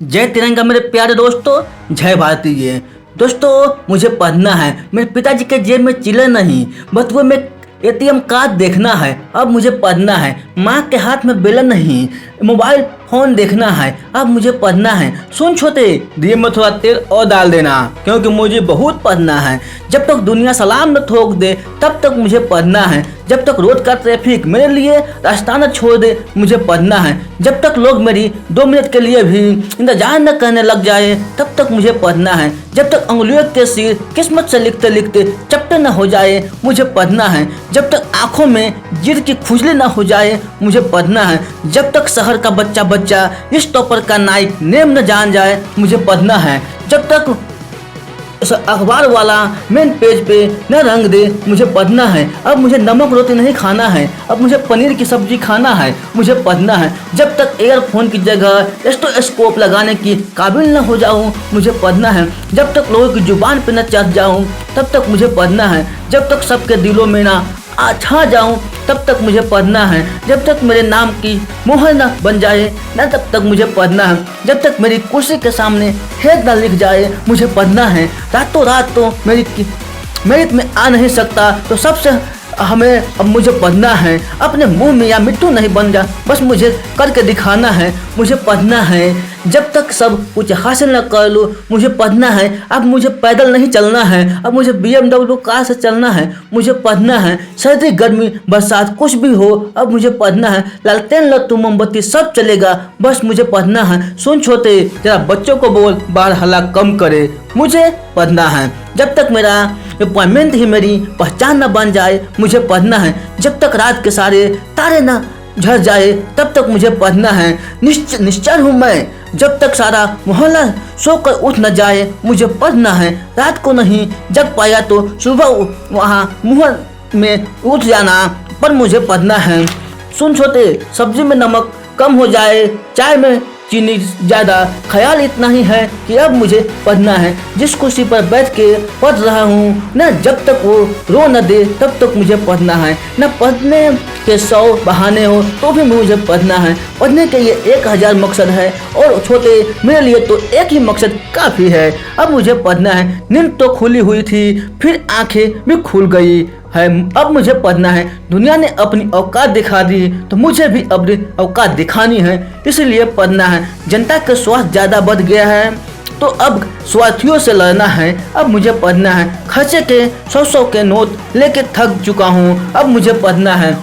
जय तिरंगा मेरे प्यारे दोस्तों, जय भारतीय। दोस्तों मुझे पढ़ना है। मेरे पिताजी के जेब में चिल्लर नहीं, बटुए में एटीएम कार्ड देखना है। अब मुझे पढ़ना है। माँ के हाथ में बेलन नहीं, मोबाइल फोन देखना है। अब मुझे पढ़ना है। सुन छोटे, दिए में थोड़ा तेल और डाल देना, क्योंकि मुझे बहुत पढ़ना है। जब तक दुनिया सलाम न ठोक दे तब तक मुझे पढ़ना है। जब तक रोड का ट्रैफिक मेरे लिए रास्ता न छोड़ दे मुझे पढ़ना है। जब तक लोग मेरी 2 मिनट के लिए भी इंतजार न करने लग जाए तब तक मुझे पढ़ना है। जब तक उंगलियों के सिर किस्मत से लिखते लिखते चपटे न हो जाए मुझे पढ़ना है। जब तक आंखों में जिद की खुजली न हो जाए मुझे पढ़ना है। जब तक शहर का बच्चा बच्चा इस टॉपर का नाइक नेम न जान जाए मुझे पढ़ना है। जब तक अखबार वाला मेन पेज पे न रंग दे मुझे पढ़ना है। अब मुझे नमक रोटी नहीं खाना है, अब मुझे पनीर की सब्जी खाना है, मुझे पढ़ना है। जब तक एयरफोन की जगह स्टेथोस्कोप लगाने की काबिल न हो जाऊं मुझे पढ़ना है। जब तक लोगों की जुबान पे न चढ़ जाऊं तब तक मुझे पढ़ना है। जब तक सबके दिलों में ना छा जाऊं तब तक मुझे पढ़ना है। जब तक मेरे नाम की मोहर न बन जाए न तब तक मुझे पढ़ना है। जब तक मेरी कुर्सी के सामने हेड न लिख जाए मुझे पढ़ना है। रातों रात तो मेरिट में आ नहीं सकता तो सबसे हमें अब मुझे पढ़ना है। अपने मुंह में या मिट्टू नहीं बन जा, बस मुझे करके दिखाना है। मुझे पढ़ना है। जब तक सब कुछ हासिल न कर लूँ मुझे पढ़ना है। अब मुझे पैदल नहीं चलना है, अब मुझे BMW कार से चलना है। मुझे पढ़ना है। सर्दी गर्मी बरसात कुछ भी हो अब मुझे पढ़ना है। लालटेन लट्टू मोमबत्ती सब चलेगा, बस मुझे पढ़ना है। सुन छोटे, जरा बच्चों को बोल बाहर हल्ला कम करे, मुझे पढ़ना है। जब तक मेरा अपॉइंटमेंट ही मेरी पहचान न बन जाए मुझे पढ़ना है। जब तक रात के सारे तारे न झड़ जाए तब तक मुझे पढ़ना है। निश्चल हूँ मैं, जब तक सारा मोहल्ला सोकर उठ न जाए मुझे पढ़ना है। रात को नहीं जग पाया तो सुबह वहाँ मुहर में उठ जाना, पर मुझे पढ़ना है। सुन छोटे, सब्जी में नमक कम हो जाए, चाय में चीनी ज़्यादा, ख्याल इतना ही है कि अब मुझे पढ़ना है। जिस कुर्सी पर बैठ के पढ़ रहा हूँ न, जब तक वो रो न दे तब तक मुझे पढ़ना है। न पढ़ने के 100 बहाने हो तो भी मुझे पढ़ना है। पढ़ने के ये 1000 मकसद है और छोटे मेरे लिए तो एक ही मकसद काफ़ी है। अब मुझे पढ़ना है। नींद तो खुली हुई थी फिर आंखें भी खुल गई है। अब मुझे पढ़ना है। दुनिया ने अपनी औकात दिखा दी तो मुझे भी अपनी औकात दिखानी है, इसलिए पढ़ना है। जनता का स्वास्थ्य ज़्यादा बढ़ गया है तो अब स्वार्थियों से लड़ना है। अब मुझे पढ़ना है। खर्चे के 100 के नोट लेके थक चुका हूँ, अब मुझे पढ़ना है।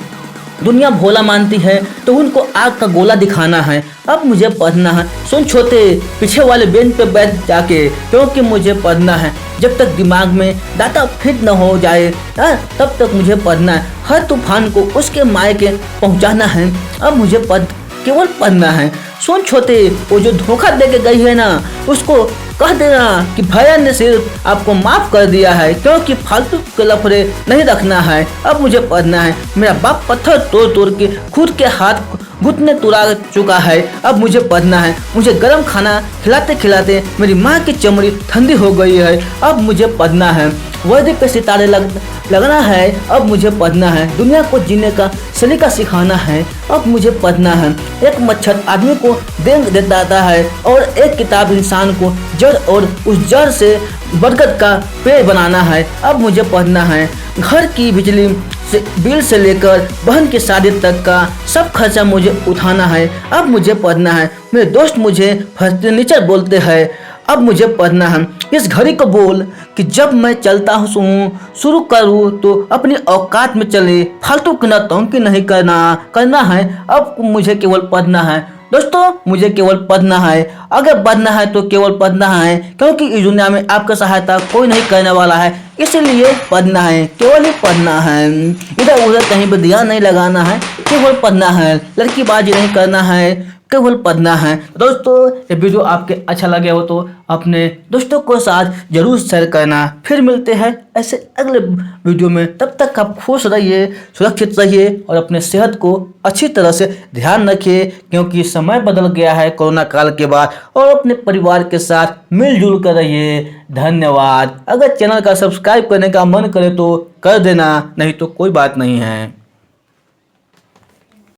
दुनिया भोला मानती है तो उनको आग का गोला दिखाना है, अब मुझे पढ़ना है। सुन छोटे, पीछे वाले बेंच पे बैठ जाके, क्योंकि मुझे पढ़ना है। जब तक दिमाग में डाटा फिट न हो जाए तब तक मुझे पढ़ना है। हर तूफान को उसके मायके पहुंचाना है, अब मुझे केवल पढ़ना है। सुन छोटे, वो जो धोखा दे के गई है ना, उसको कह देना कि भैया ने सिर्फ आपको माफ कर दिया है, क्योंकि फालतू के लफड़े नहीं रखना है। अब मुझे पढ़ना है। मेरा बाप पत्थर तोड़ तोड़ के खुद के हाथ घुटने तुड़ा चुका है, अब मुझे पढ़ना है। मुझे गर्म खाना खिलाते खिलाते मेरी माँ की चमड़ी ठंडी हो गई है, अब मुझे पढ़ना है। वर्दी पे सितारे लगना है, अब मुझे पढ़ना है। दुनिया को जीने का सलीका सिखाना है, अब मुझे पढ़ना है। एक मच्छर आदमी को देंग देता है और एक किताब इंसान को जड़ और उस जड़ से बरगद का पेड़ बनाना है, अब मुझे पढ़ना है। घर की बिजली बिल से लेकर बहन की शादी तक का सब खर्चा मुझे उठाना है, अब मुझे पढ़ना है। मेरे दोस्त मुझे फर्नीचर बोलते हैं, अब मुझे पढ़ना है। इस घड़ी को बोल कि जब मैं चलता हूँ शुरू करूँ तो अपनी औकात में चले, फालतू की नौटंकी नहीं करना है, अब मुझे केवल पढ़ना है। दोस्तों मुझे केवल पढ़ना है। अगर पढ़ना है तो केवल पढ़ना है, क्योंकि इस दुनिया में आपका सहायता कोई नहीं करने वाला है, इसलिए पढ़ना है, केवल ही पढ़ना है। इधर उधर कहीं पर ध्यान नहीं लगाना है, केवल पढ़ना है। लड़कीबाजी नहीं करना है, केवल पढ़ना है। दोस्तों ये वीडियो आपके अच्छा लगे हो तो अपने दोस्तों के साथ जरूर शेयर करना। फिर मिलते हैं ऐसे अगले वीडियो में, तब तक आप खुश रहिए, सुरक्षित रहिए और अपने सेहत को अच्छी तरह से ध्यान रखिए, क्योंकि समय बदल गया है कोरोना काल के बाद। और अपने परिवार के साथ मिलजुल कर रहिए। धन्यवाद। अगर चैनल का सब्सक्राइब करने का मन करे तो कर देना, नहीं तो कोई बात नहीं है।